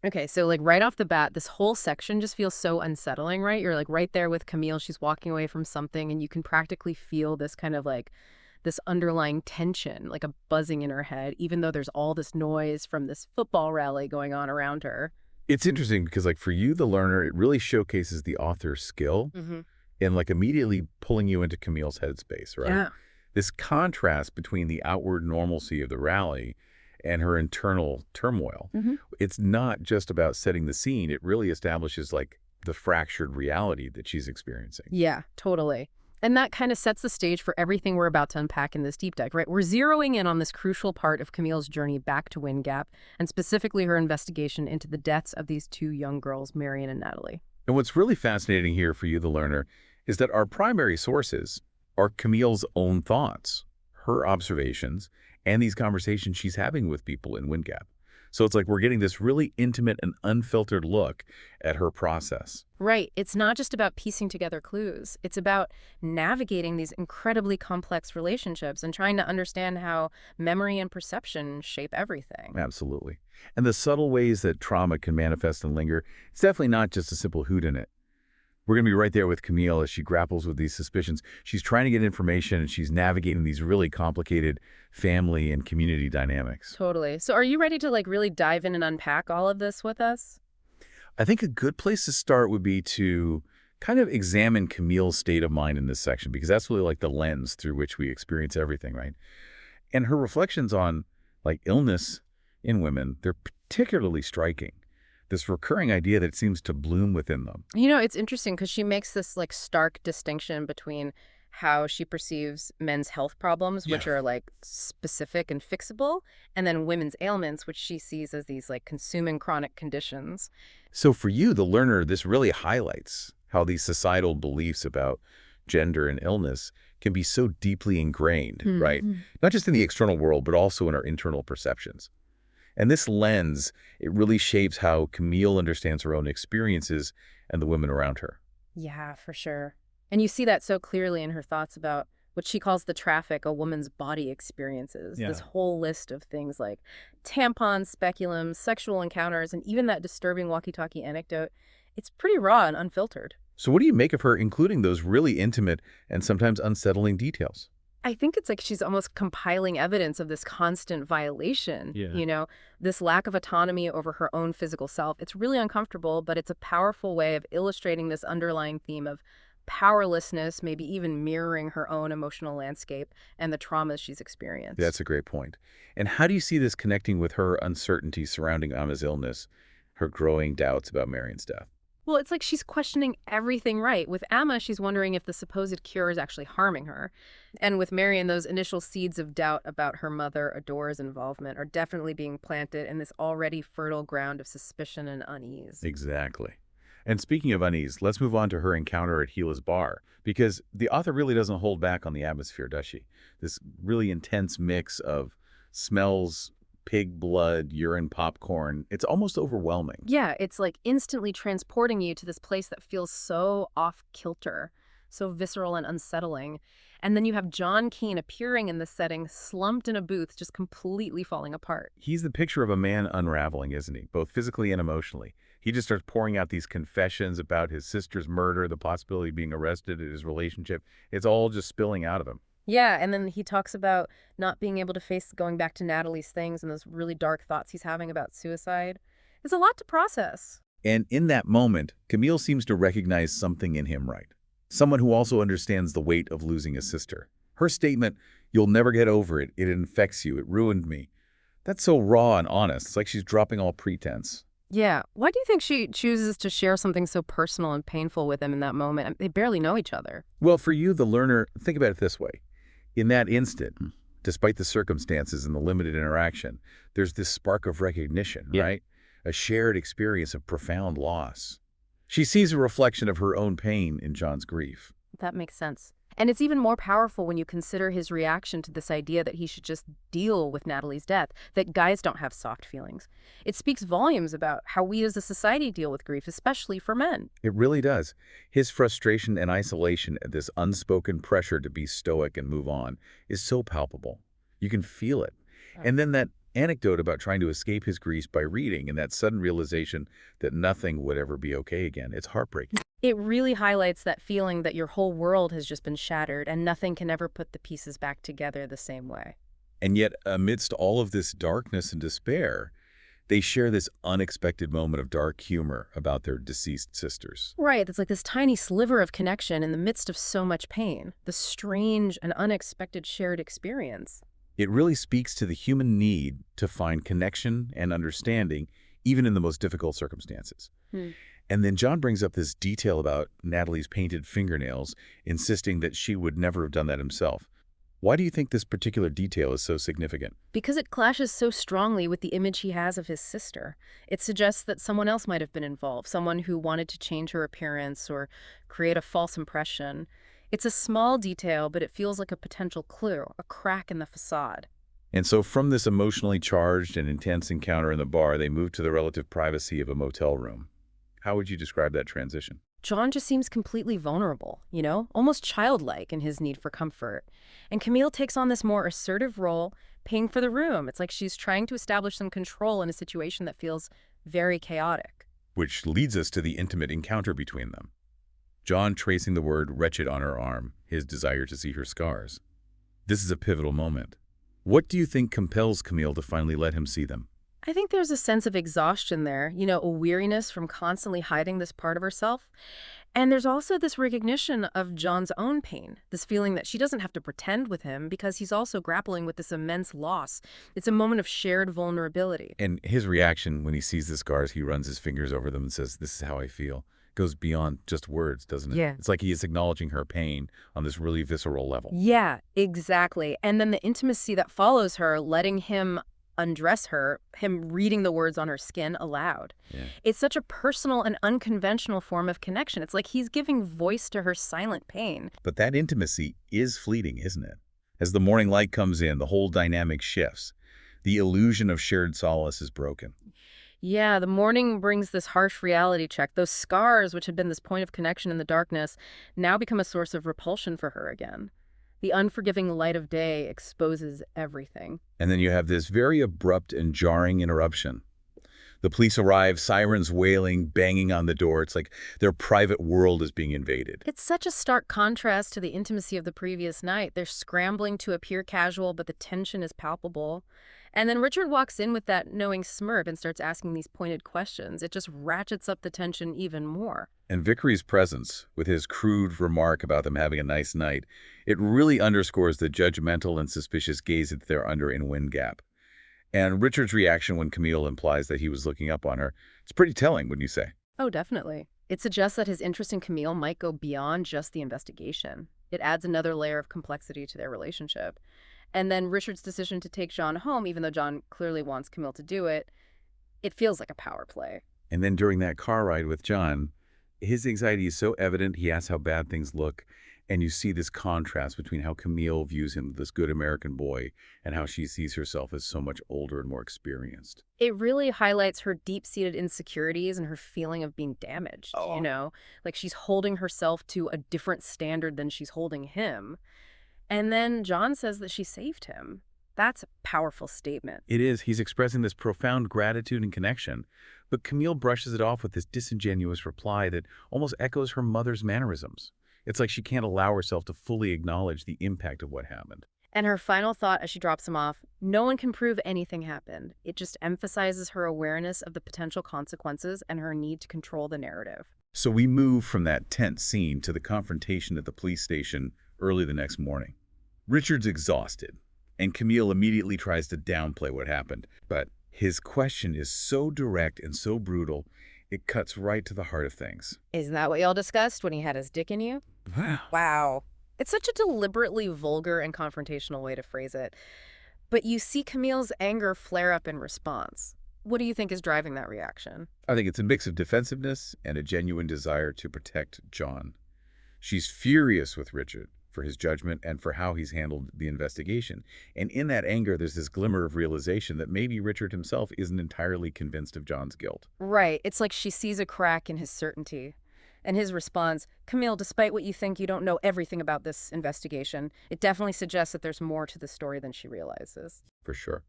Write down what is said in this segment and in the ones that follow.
Okay, so like right off the bat, this whole section just feels so unsettling, right? You're like right there with Camille. She's walking away from something, and you can practically feel this kind of like this underlying tension, like a buzzing in her head, even though there's all this noise from this football rally going on around her. It's interesting because, like, for you, the learner, it really showcases the author's skill Hmm. in, like, immediately pulling you into Camille's headspace, right? Yeah. This contrast between the outward normalcy of the rally and her internal turmoil. Hmm. It's not just about setting the scene. It really establishes, like, the fractured reality that she's experiencing. Yeah, totally. And that kind of sets the stage for everything we're about to unpack in this deep dive, right? We're zeroing in on this crucial part of Camille's journey back to Wind Gap, and specifically her investigation into the deaths of these two young girls, Marion and Natalie. And what's really fascinating here for you, the learner, is that our primary sources are Camille's own thoughts, her observations, and these conversations she's having with people in Wind Gap. So it's like we're getting this really intimate and unfiltered look at her process. Right. It's not just about piecing together clues. It's about navigating these incredibly complex relationships and trying to understand how memory and perception shape everything. Absolutely. And the subtle ways that trauma can manifest and linger, it's definitely not just a simple whodunit. We're going to be right there with Camille as she grapples with these suspicions. She's trying to get information and she's navigating these really complicated family and community dynamics. Totally. So are you ready to like really dive in and unpack all of this with us? I think a good place to start would be to kind of examine Camille's state of mind in this section, because that's really like the lens through which we experience everything, right? And her reflections on like illness in women, they're particularly striking. This recurring idea that seems to bloom within them. You know, it's interesting because she makes this like stark distinction between how she perceives men's health problems, Yeah. which are like specific and fixable, and then women's ailments, which she sees as these like consuming chronic conditions. So for you, the learner, this really highlights how these societal beliefs about gender and illness can be so deeply ingrained, right? Hmm. Not just in the external world, but also in our internal perceptions. And this lens, it really shapes how Camille understands her own experiences and the women around her. Yeah, for sure. And you see that so clearly in her thoughts about what she calls the traffic a woman's body experiences. This Yeah. whole list of things like tampons, speculums, sexual encounters, and even that disturbing walkie-talkie anecdote. It's pretty raw and unfiltered. So what do you make of her including those really intimate and sometimes unsettling details? I think it's like she's almost compiling evidence of this constant violation, Yeah. this lack of autonomy over her own physical self. It's really uncomfortable, but it's a powerful way of illustrating this underlying theme of powerlessness, maybe even mirroring her own emotional landscape and the traumas she's experienced. That's a great point. And how do you see this connecting with her uncertainty surrounding Emma's illness, her growing doubts about Marion's death? Well, it's like she's questioning everything right. With Amma, she's wondering if the supposed cure is actually harming her. And with Marion, those initial seeds of doubt about her mother Adora's involvement are definitely being planted in this already fertile ground of suspicion and unease. Exactly. And speaking of unease, let's move on to her encounter at Gila's bar, because the author really doesn't hold back on the atmosphere, does she? This really intense mix of smells, pig blood, urine, popcorn. It's almost overwhelming. Yeah, it's like instantly transporting you to this place that feels so off kilter, so visceral and unsettling. And then you have John Keane appearing in this setting, slumped in a booth, just completely falling apart. He's the picture of a man unraveling, isn't he? Both physically and emotionally. He just starts pouring out these confessions about his sister's murder, the possibility of being arrested, his relationship. It's all just spilling out of him. Yeah, and then he talks about not being able to face going back to Natalie's things and those really dark thoughts he's having about suicide. It's a lot to process. And in that moment, Camille seems to recognize something in him, right? Someone who also understands the weight of losing a sister. Her statement, "You'll never get over it. It infects you. It ruined me." That's so raw and honest. It's like she's dropping all pretense. Yeah. Why do you think she chooses to share something so personal and painful with him in that moment? They barely know each other. Well, for you, the learner, think about it this way. In that instant, despite the circumstances and the limited interaction, there's this spark of recognition, Yeah. right? A shared experience of profound loss. She sees a reflection of her own pain in John's grief. That makes sense. And it's even more powerful when you consider his reaction to this idea that he should just deal with Natalie's death, that guys don't have soft feelings. It speaks volumes about how we as a society deal with grief, especially for men. It really does. His frustration and isolation at this unspoken pressure to be stoic and move on is so palpable. You can feel it. Oh. And then that anecdote about trying to escape his grief by reading and that sudden realization that nothing would ever be okay again. It's heartbreaking. It really highlights that feeling that your whole world has just been shattered and nothing can ever put the pieces back together the same way. And yet, amidst all of this darkness and despair, they share this unexpected moment of dark humor about their deceased sisters. Right, it's like this tiny sliver of connection in the midst of so much pain, the strange and unexpected shared experience. It really speaks to the human need to find connection and understanding, even in the most difficult circumstances. Hmm. And then John brings up this detail about Natalie's painted fingernails, insisting that she would never have done that himself. Why do you think this particular detail is so significant? Because it clashes so strongly with the image he has of his sister. It suggests that someone else might have been involved, someone who wanted to change her appearance or create a false impression. It's a small detail, but it feels like a potential clue, a crack in the facade. And so from this emotionally charged and intense encounter in the bar, they move to the relative privacy of a motel room. How would you describe that transition? John just seems completely vulnerable, almost childlike in his need for comfort. And Camille takes on this more assertive role, paying for the room. It's like she's trying to establish some control in a situation that feels very chaotic. Which leads us to the intimate encounter between them. John tracing the word wretched on her arm, his desire to see her scars. This is a pivotal moment. What do you think compels Camille to finally let him see them? I think there's a sense of exhaustion there, a weariness from constantly hiding this part of herself. And there's also this recognition of John's own pain, this feeling that she doesn't have to pretend with him because he's also grappling with this immense loss. It's a moment of shared vulnerability. And his reaction when he sees the scars, he runs his fingers over them and says, "This is how I feel." Goes beyond just words, doesn't it? Yeah. It's like he is acknowledging her pain on this really visceral level. Yeah, exactly. And then the intimacy that follows her, letting him undress her, him reading the words on her skin aloud. Yeah. It's such a personal and unconventional form of connection. It's like he's giving voice to her silent pain. But that intimacy is fleeting, isn't it? As the morning light comes in, the whole dynamic shifts. The illusion of shared solace is broken. Yeah, the morning brings this harsh reality check. Those scars, which had been this point of connection in the darkness, now become a source of repulsion for her again. The unforgiving light of day exposes everything. And then you have this very abrupt and jarring interruption. The police arrive, sirens wailing, banging on the door. It's like their private world is being invaded. It's such a stark contrast to the intimacy of the previous night. They're scrambling to appear casual, but the tension is palpable. And then Richard walks in with that knowing smirk and starts asking these pointed questions. It just ratchets up the tension even more. And Vickery's presence, with his crude remark about them having a nice night, it really underscores the judgmental and suspicious gaze that they're under in Wind Gap. And Richard's reaction when Camille implies that he was looking up on her, it's pretty telling, wouldn't you say? Oh, definitely. It suggests that his interest in Camille might go beyond just the investigation. It adds another layer of complexity to their relationship. And then Richard's decision to take John home, even though John clearly wants Camille to do it, it feels like a power play. And then during that car ride with John, his anxiety is so evident, he asks how bad things look, and you see this contrast between how Camille views him, this good American boy, and how she sees herself as so much older and more experienced. It really highlights her deep-seated insecurities and her feeling of being damaged, Like she's holding herself to a different standard than she's holding him. And then John says that she saved him. That's a powerful statement. It is. He's expressing this profound gratitude and connection, but Camille brushes it off with this disingenuous reply that almost echoes her mother's mannerisms. It's like she can't allow herself to fully acknowledge the impact of what happened. And her final thought as she drops him off, no one can prove anything happened. It just emphasizes her awareness of the potential consequences and her need to control the narrative. So we move from that tense scene to the confrontation at the police station early the next morning. Richard's exhausted, and Camille immediately tries to downplay what happened. But his question is so direct and so brutal, it cuts right to the heart of things. Isn't that what y'all discussed when he had his dick in you? Wow. Wow. It's such a deliberately vulgar and confrontational way to phrase it. But you see Camille's anger flare up in response. What do you think is driving that reaction? I think it's a mix of defensiveness and a genuine desire to protect John. She's furious with Richard for his judgment and for how he's handled the investigation. And in that anger, there's this glimmer of realization that maybe Richard himself isn't entirely convinced of John's guilt. Right. It's like she sees a crack in his certainty. And his response, Camille, despite what you think, you don't know everything about this investigation. It definitely suggests that there's more to the story than she realizes. For sure.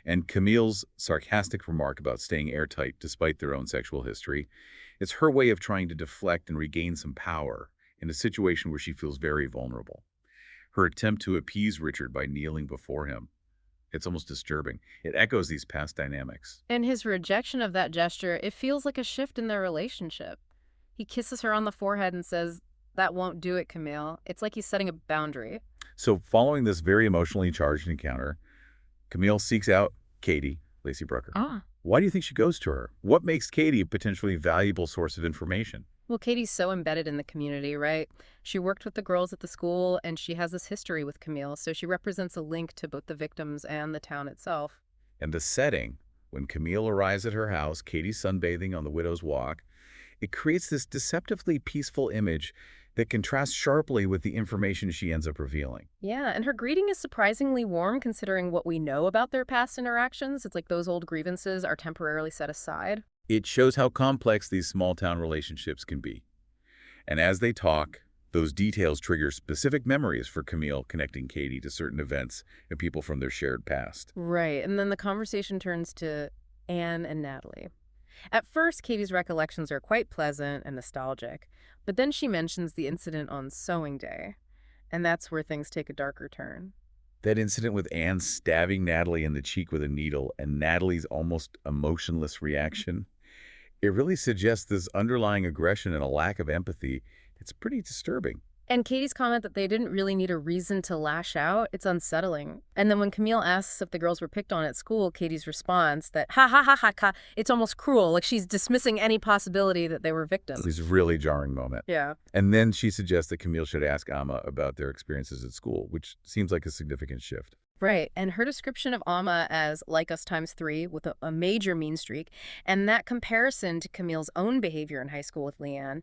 And Camille's sarcastic remark about staying airtight despite their own sexual history, it's her way of trying to deflect and regain some power in a situation where she feels very vulnerable. Her attempt to appease Richard by kneeling before him, it's almost disturbing. It echoes these past dynamics. And his rejection of that gesture, it feels like a shift in their relationship. He kisses her on the forehead and says, "That won't do it, Camille." It's like he's setting a boundary. So following this very emotionally charged encounter, Camille seeks out Katie, Lacey Brooker. Ah. Why do you think she goes to her? What makes Katie a potentially valuable source of information? Well, Katie's so embedded in the community, right? She worked with the girls at the school, and she has this history with Camille, so she represents a link to both the victims and the town itself. And the setting, when Camille arrives at her house, Katie's sunbathing on the Widow's Walk, it creates this deceptively peaceful image that contrasts sharply with the information she ends up revealing. Yeah, and her greeting is surprisingly warm considering what we know about their past interactions. It's like those old grievances are temporarily set aside. It shows how complex these small-town relationships can be. And as they talk, those details trigger specific memories for Camille, connecting Katie to certain events and people from their shared past. Right, and then the conversation turns to Anne and Natalie. At first, Katie's recollections are quite pleasant and nostalgic, but then she mentions the incident on sewing day, and that's where things take a darker turn. That incident with Anne stabbing Natalie in the cheek with a needle and Natalie's almost emotionless reaction, it really suggests this underlying aggression and a lack of empathy. It's pretty disturbing. And Katie's comment that they didn't really need a reason to lash out, it's unsettling. And then when Camille asks if the girls were picked on at school, Katie's response that, ha ha ha ha ha, it's almost cruel, like she's dismissing any possibility that they were victims. This really jarring moment. Yeah. And then she suggests that Camille should ask Amma about their experiences at school, which seems like a significant shift. Right, and her description of Amma as like us times three with a major mean streak, and that comparison to Camille's own behavior in high school with Leanne,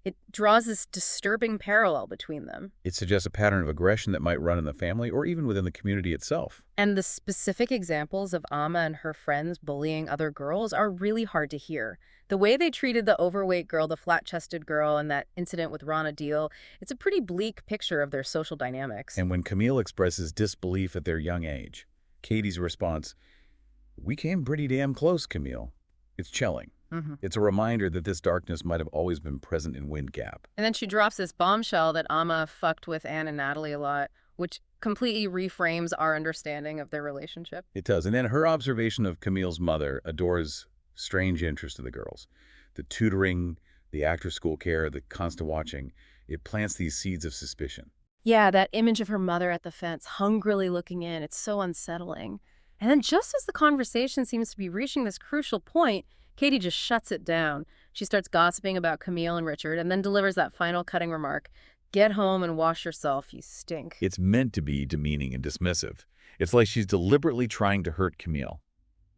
it draws this disturbing parallel between them. It suggests a pattern of aggression that might run in the family or even within the community itself. And the specific examples of Amma and her friends bullying other girls are really hard to hear. The way they treated the overweight girl, the flat-chested girl, and that incident with Rana Deal, it's a pretty bleak picture of their social dynamics. And when Camille expresses disbelief at their young age, Katie's response, "We came pretty damn close, Camille." It's chilling. It's a reminder that this darkness might have always been present in Wind Gap. And then she drops this bombshell that Amma fucked with Anne and Natalie a lot, which completely reframes our understanding of their relationship. It does. And then her observation of Camille's mother adores strange interest in the girls. The tutoring, the after-school care, the constant watching, it plants these seeds of suspicion. Yeah, that image of her mother at the fence, hungrily looking in, it's so unsettling. And then just as the conversation seems to be reaching this crucial point, Katie just shuts it down. She starts gossiping about Camille and Richard and then delivers that final cutting remark, "Get home and wash yourself, you stink." It's meant to be demeaning and dismissive. It's like she's deliberately trying to hurt Camille.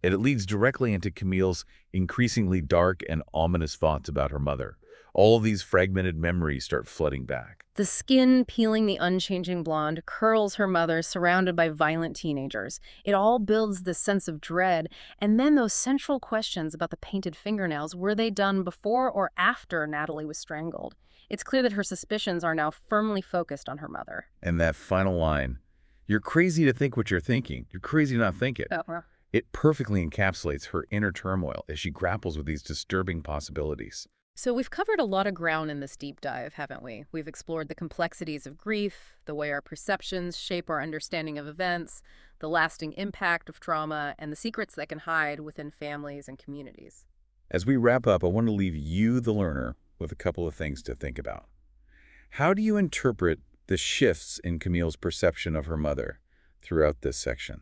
And it leads directly into Camille's increasingly dark and ominous thoughts about her mother. All of these fragmented memories start flooding back. The skin peeling the unchanging blonde curls her mother surrounded by violent teenagers. It all builds this sense of dread. And then those central questions about the painted fingernails, were they done before or after Natalie was strangled? It's clear that her suspicions are now firmly focused on her mother. And that final line, "You're crazy to think what you're thinking. You're crazy to not think it." Oh, well. It perfectly encapsulates her inner turmoil as she grapples with these disturbing possibilities. So we've covered a lot of ground in this deep dive, haven't we? We've explored the complexities of grief, the way our perceptions shape our understanding of events, the lasting impact of trauma, and the secrets that can hide within families and communities. As we wrap up, I want to leave you, the learner, with a couple of things to think about. How do you interpret the shifts in Camille's perception of her mother throughout this section?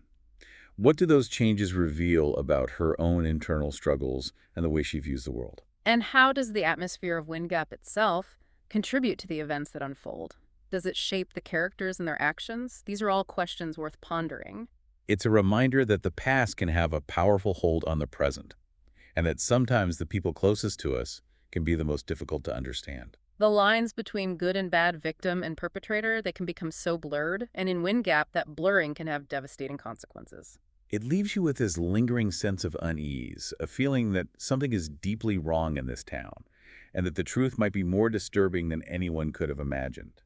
What do those changes reveal about her own internal struggles and the way she views the world? And how does the atmosphere of Wind Gap itself contribute to the events that unfold? Does it shape the characters and their actions? These are all questions worth pondering. It's a reminder that the past can have a powerful hold on the present, and that sometimes the people closest to us can be the most difficult to understand. The lines between good and bad victim and perpetrator, they can become so blurred, and in Wind Gap, that blurring can have devastating consequences. It leaves you with this lingering sense of unease, a feeling that something is deeply wrong in this town, and that the truth might be more disturbing than anyone could have imagined.